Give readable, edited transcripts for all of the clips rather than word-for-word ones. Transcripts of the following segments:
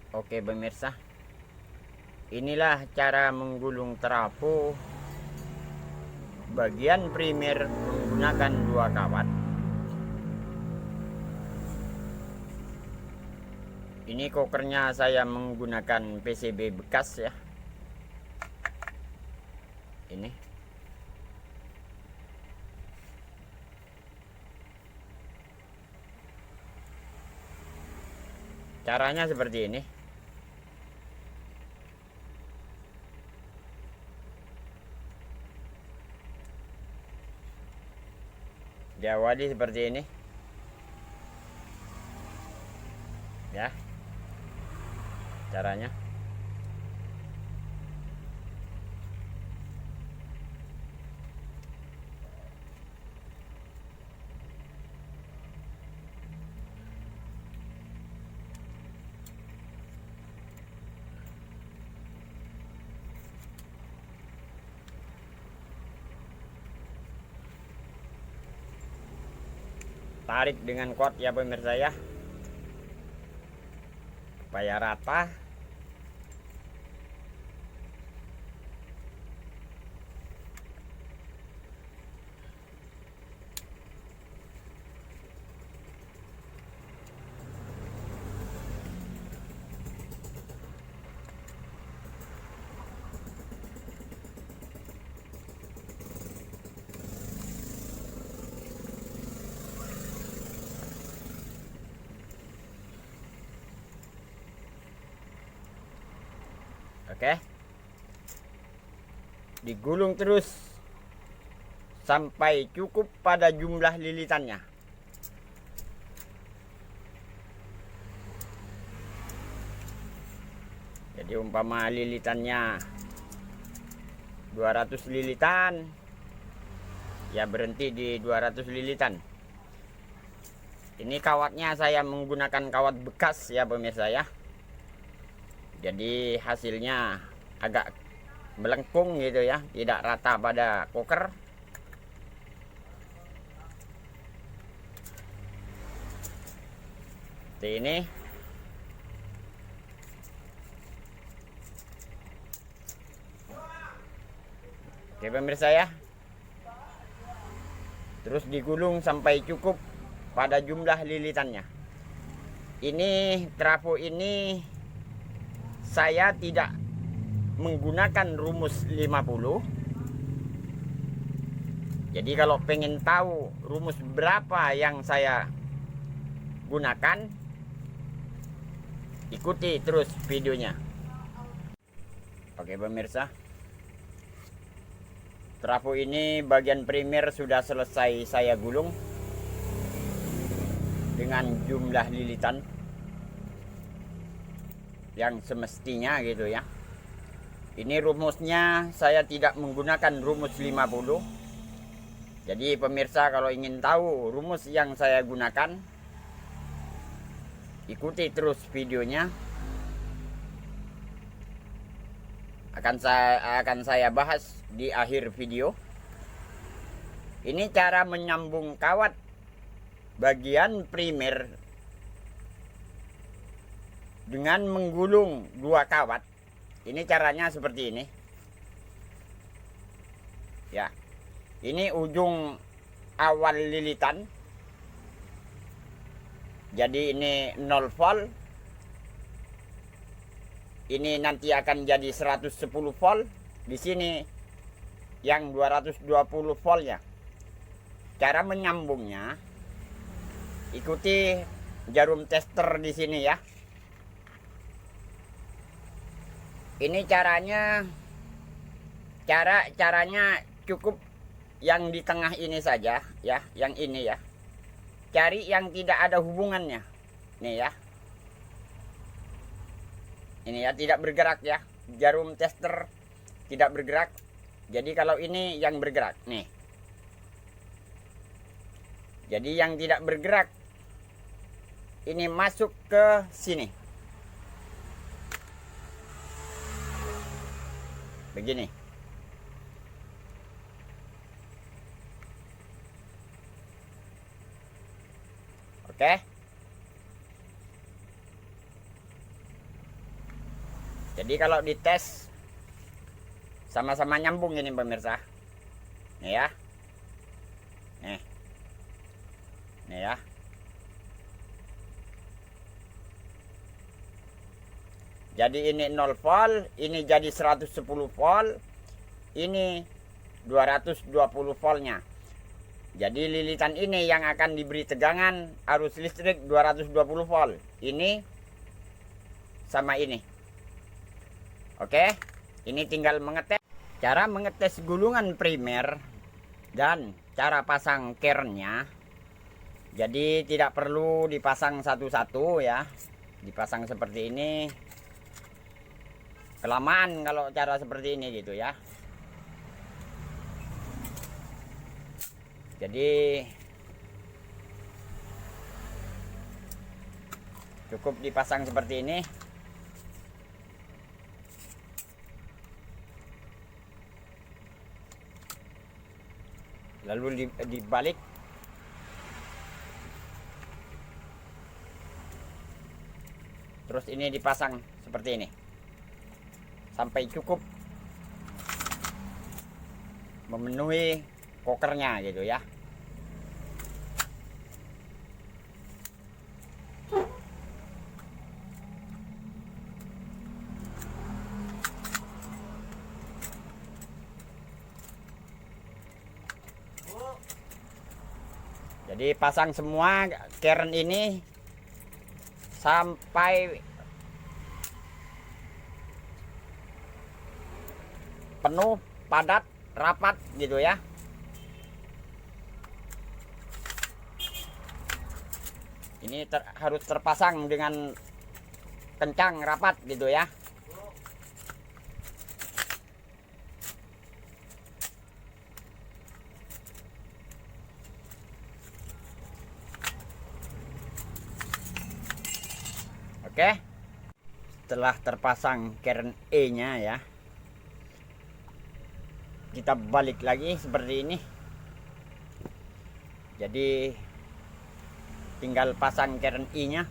Oke pemirsa, inilah cara menggulung trafo bagian primer menggunakan dua kawat. Ini kokernya saya menggunakan PCB bekas ya. Ini caranya seperti ini. Diawali seperti ini ya caranya. Tarik dengan kuat ya pemirsa ya, supaya rata. Oke, digulung terus sampai cukup pada jumlah lilitannya. Jadi umpama lilitannya 200 lilitan, ya berhenti di 200 lilitan. Ini kawatnya saya menggunakan kawat bekas ya pemirsa ya. Jadi hasilnya agak melengkung gitu ya, tidak rata pada koker. Seperti ini. Oke pemirsa ya, terus digulung sampai cukup pada jumlah lilitannya. Ini trafo ini saya tidak menggunakan rumus 50. Jadi kalau pengen tahu rumus berapa yang saya gunakan, ikuti terus videonya. Oke pemirsa, trafo ini bagian primer sudah selesai saya gulung dengan jumlah lilitan yang semestinya gitu ya. Ini rumusnya saya tidak menggunakan rumus 50. Jadi pemirsa kalau ingin tahu rumus yang saya gunakan, ikuti terus videonya. Akan saya bahas di akhir video. Ini cara menyambung kawat bagian primer dengan menggulung dua kawat. Ini caranya seperti ini ya. Ini ujung awal lilitan, jadi ini 0 volt. Ini nanti akan jadi 110 volt. Di sini yang 220 voltnya. Cara menyambungnya, ikuti jarum tester di sini ya. Ini caranya cukup yang di tengah ini saja ya, yang ini ya. Cari yang tidak ada hubungannya. Nih ya. Ini ya, tidak bergerak ya. Jarum tester tidak bergerak. Jadi kalau ini yang bergerak nih. Jadi yang tidak bergerak ini masuk ke sini. Begini. Oke. Jadi kalau dites sama-sama nyambung ini pemirsa. Nih ya. Nih. Nih ya. Jadi ini 0 volt, ini jadi 110 volt, ini 220 voltnya. Jadi lilitan ini yang akan diberi tegangan arus listrik 220 volt. Ini sama ini. Oke, ini tinggal mengetes. Cara mengetes gulungan primer dan cara pasang kernnya. Jadi tidak perlu dipasang satu-satu ya. Dipasang seperti ini. Kelamaan kalau cara seperti ini gitu ya. Jadi cukup dipasang seperti ini. Lalu dibalik. Terus ini dipasang seperti ini. Sampai cukup memenuhi kokernya gitu ya. Jadi pasang semua kern ini sampai penuh, padat, rapat gitu ya. Ini harus terpasang dengan kencang, rapat gitu ya. Oke, setelah terpasang kern E-nya ya, kita balik lagi seperti ini. Jadi tinggal pasang kern I-nya,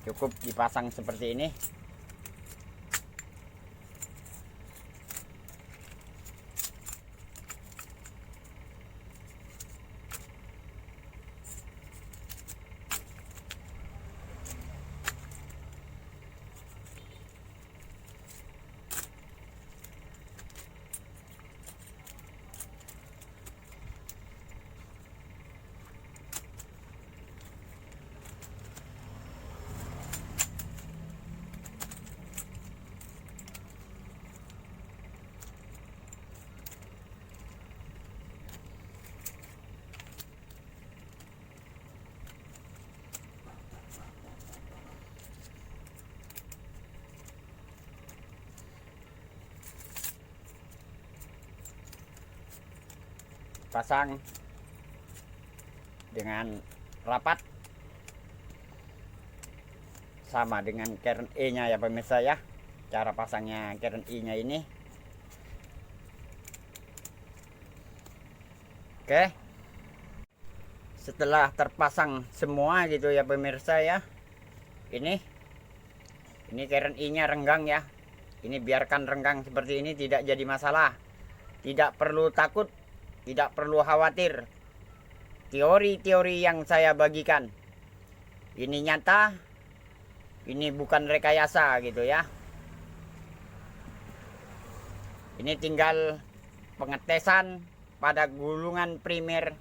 cukup dipasang seperti ini. Pasang dengan rapat sama dengan kern E-nya ya pemirsa ya. Cara pasangnya kern I-nya ini. Oke. Setelah terpasang semua gitu ya pemirsa ya. Ini kern I-nya renggang ya. Ini biarkan renggang seperti ini, tidak jadi masalah. Tidak perlu takut, tidak perlu khawatir. Teori-teori yang saya bagikan ini nyata, ini bukan rekayasa gitu ya. Ini tinggal pengetesan pada gulungan primer.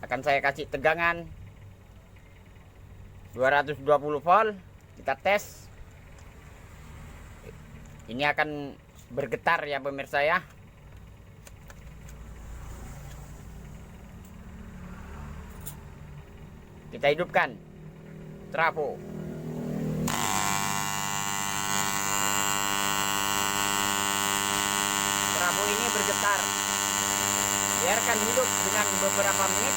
Akan saya kasih tegangan 220 volt. Kita tes. Ini akan bergetar ya pemirsa ya. Kita hidupkan trafo. Trafo ini bergetar. Biarkan hidup dengan beberapa menit.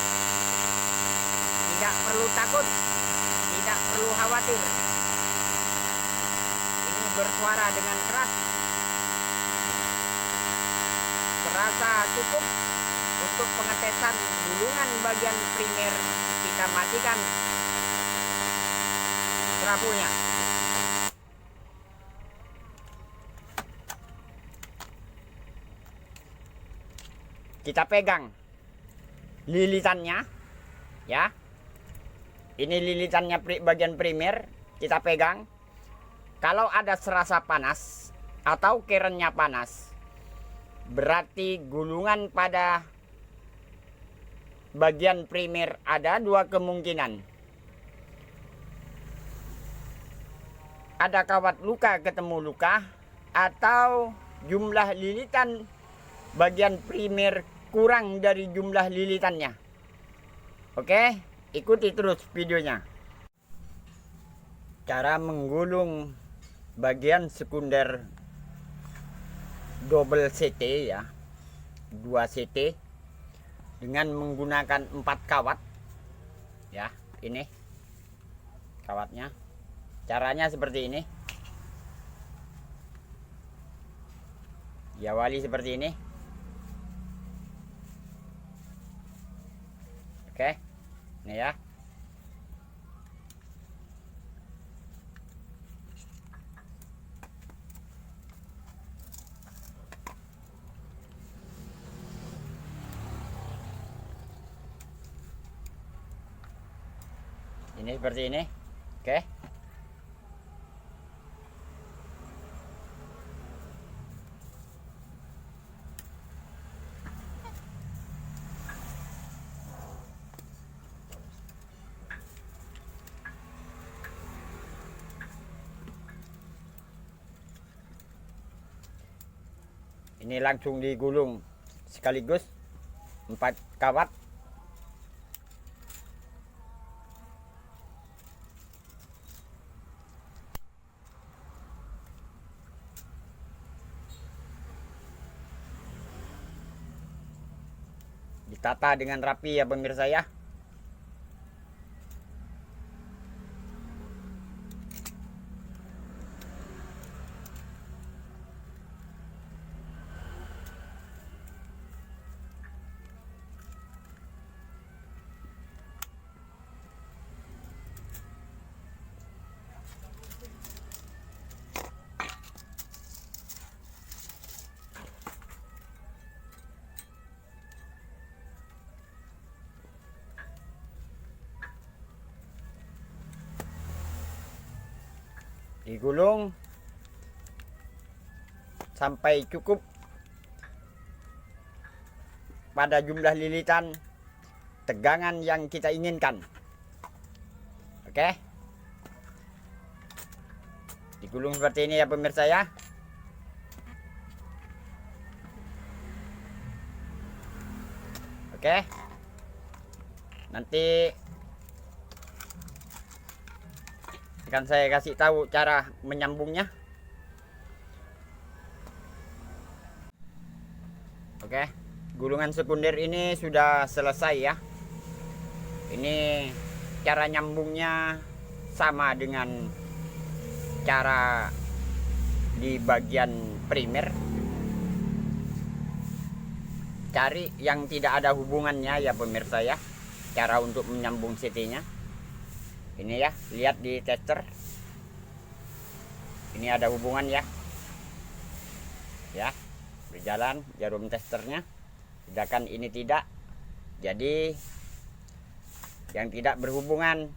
Tidak perlu takut, tidak perlu khawatir. Ini bersuara dengan keras. Terasa cukup untuk pengetesan gulungan bagian primer. Kita matikan. sapunya. Kita pegang lilitannya, ya. Ini lilitannya bagian primer, kita pegang. Kalau ada serasa panas atau kerennya panas, berarti gulungan pada bagian primer ada dua kemungkinan. Ada kawat luka ketemu luka, atau jumlah lilitan bagian primer kurang dari jumlah lilitannya. Oke, ikuti terus videonya. Cara menggulung bagian sekunder double CT, ya, 2 CT dengan menggunakan 4 kawat, ya. Ini kawatnya. Caranya seperti ini. Diawali seperti ini. Oke, ini ya. Ini seperti ini. Oke. Ini langsung digulung sekaligus 4 kawat. Ditata dengan rapi, ya pemirsa, ya. Digulung sampai cukup pada jumlah lilitan tegangan yang kita inginkan. Oke, digulung seperti ini, ya pemirsa, ya. Oke, nanti akan saya kasih tahu cara menyambungnya. Oke, gulungan sekunder ini sudah selesai, ya. Ini cara nyambungnya sama dengan cara di bagian primer. Cari yang tidak ada hubungannya, ya pemirsa, ya, cara untuk menyambung CT-nya. Ini, ya, lihat di tester. Ini ada hubungan, ya. Ya, berjalan jarum testernya. Sedangkan ini tidak. Jadi yang tidak berhubungan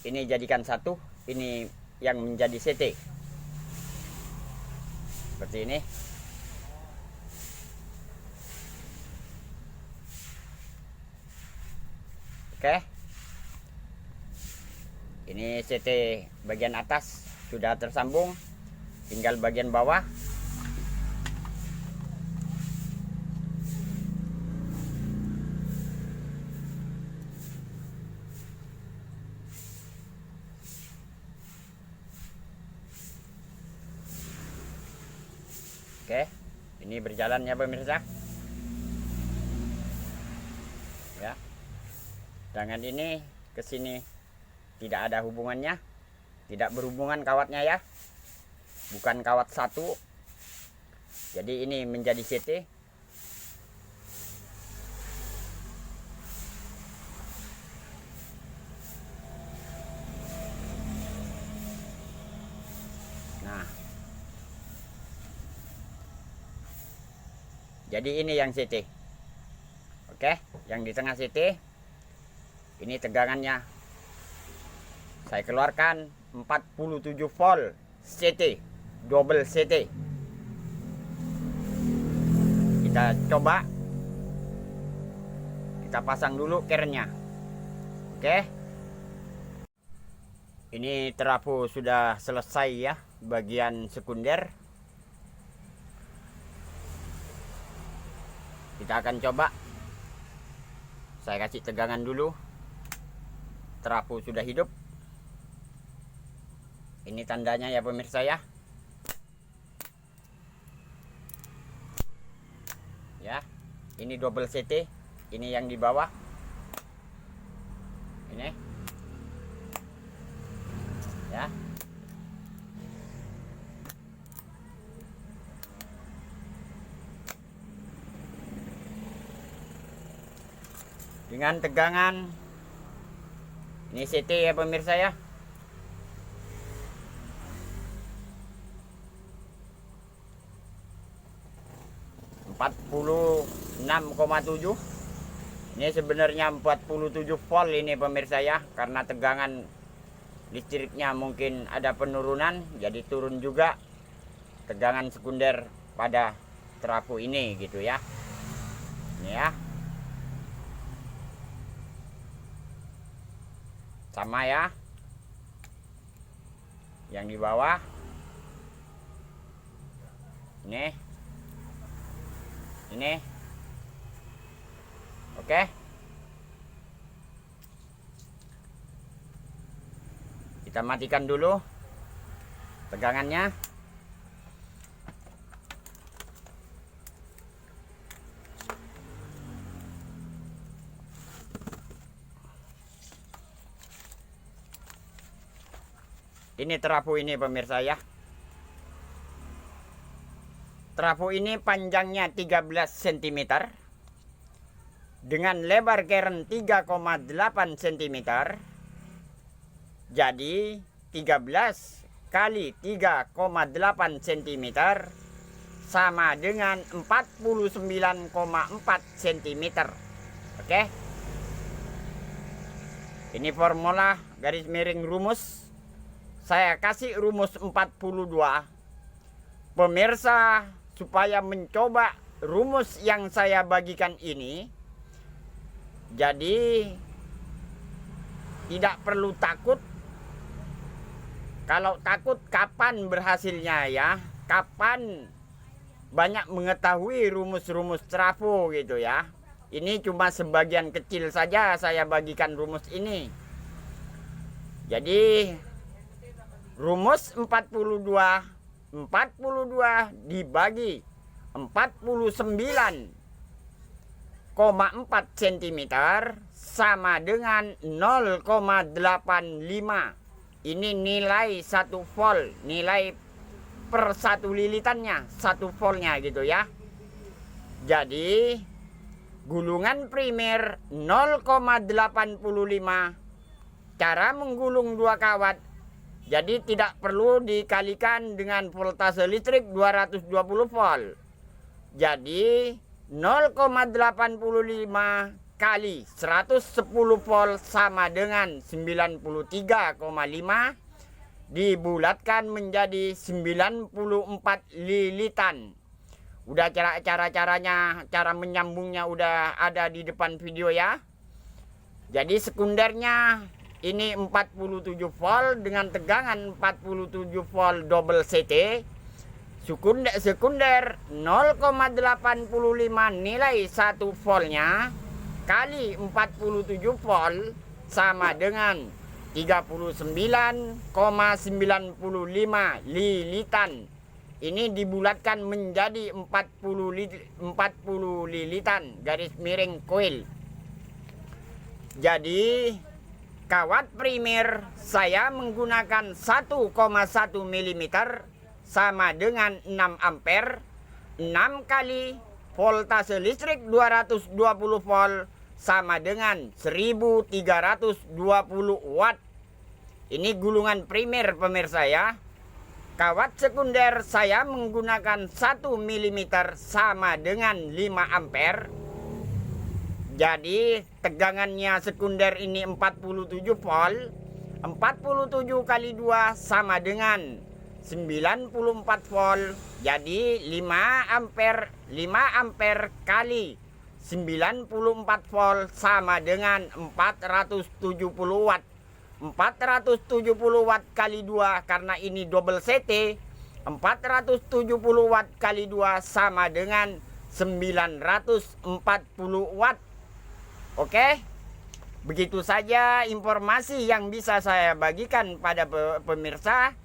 ini jadikan satu, ini yang menjadi CT. Seperti ini. Oke. Ini CT bagian atas sudah tersambung, tinggal bagian bawah. Oke, ini berjalan, ya pemirsa. Ya, dengan ini ke sini tidak ada hubungannya, tidak berhubungan kawatnya, ya, bukan kawat satu. Jadi ini menjadi CT. Jadi ini yang CT. Oke, yang di tengah CT. Ini tegangannya. Saya keluarkan 47 volt CT, double CT. Kita coba. Kita pasang dulu kerennya. Oke. Ini trafo sudah selesai ya, bagian sekunder. Kita akan coba. Saya kasih tegangan dulu. Trafo sudah hidup. Ini tandanya ya pemirsa ya. Ya, ini double CT. Ini yang di bawah. Ini. Ya. Dengan tegangan ini CT ya pemirsa ya. (46,7). Ini sebenarnya 47 volt ini pemirsa ya, karena tegangan listriknya mungkin ada penurunan, jadi turun juga tegangan sekunder pada trafo ini gitu ya. Ini ya. Sama ya. Yang di bawah. Ini. Ini. Oke. Kita matikan dulu tegangannya. Ini trafo ini pemirsa ya. Trafo ini panjangnya 13 cm dengan lebar keren 3,8 cm. Jadi 13 kali 3,8 cm sama dengan 49,4 cm. Oke. Ini formula garis miring rumus. Saya kasih rumus 42. Pemirsa, supaya mencoba rumus yang saya bagikan ini, jadi tidak perlu takut. Kalau takut kapan berhasilnya ya, kapan banyak mengetahui rumus-rumus trafo gitu ya. Ini cuma sebagian kecil saja saya bagikan rumus ini. Jadi rumus 42 dibagi 49,4 cm sama dengan 0,85. Ini nilai 1 volt, nilai per 1 lilitannya, 1 voltnya gitu ya. Jadi gulungan primer 0,85. Cara menggulung 2 kawat. Jadi tidak perlu dikalikan dengan voltase listrik 220 volt. Jadi 0,85 kali 110 volt sama dengan 93,5 dibulatkan menjadi 94 lilitan. Udah cara-caranya, cara menyambungnya udah ada di depan video ya. Jadi sekundernya ini 47 volt dengan tegangan 47 volt double CT. Sekunder 0,85 nilai 1 voltnya kali 47 volt sama dengan 39,95 lilitan. Ini dibulatkan menjadi 40 lilitan garis miring coil. Jadi kawat primer saya menggunakan 1,1 mm sama dengan 6 ampere. 6 kali voltase listrik 220 volt sama dengan 1320 watt. Ini gulungan primer pemirsa ya. Kawat sekunder saya menggunakan 1 mm sama dengan 5 ampere. Jadi tegangannya sekunder ini 47 volt. 47 kali 2 sama dengan 94 volt. Jadi 5 ampere kali 94 volt sama dengan 470 watt. 470 watt kali 2 karena ini double CT. 470 watt kali 2 sama dengan 940 watt. Oke. Begitu saja informasi yang bisa saya bagikan pada pemirsa.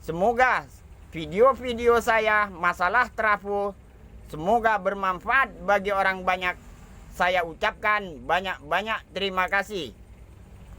Semoga video-video saya masalah trafo semoga bermanfaat bagi orang banyak. Saya ucapkan banyak-banyak terima kasih.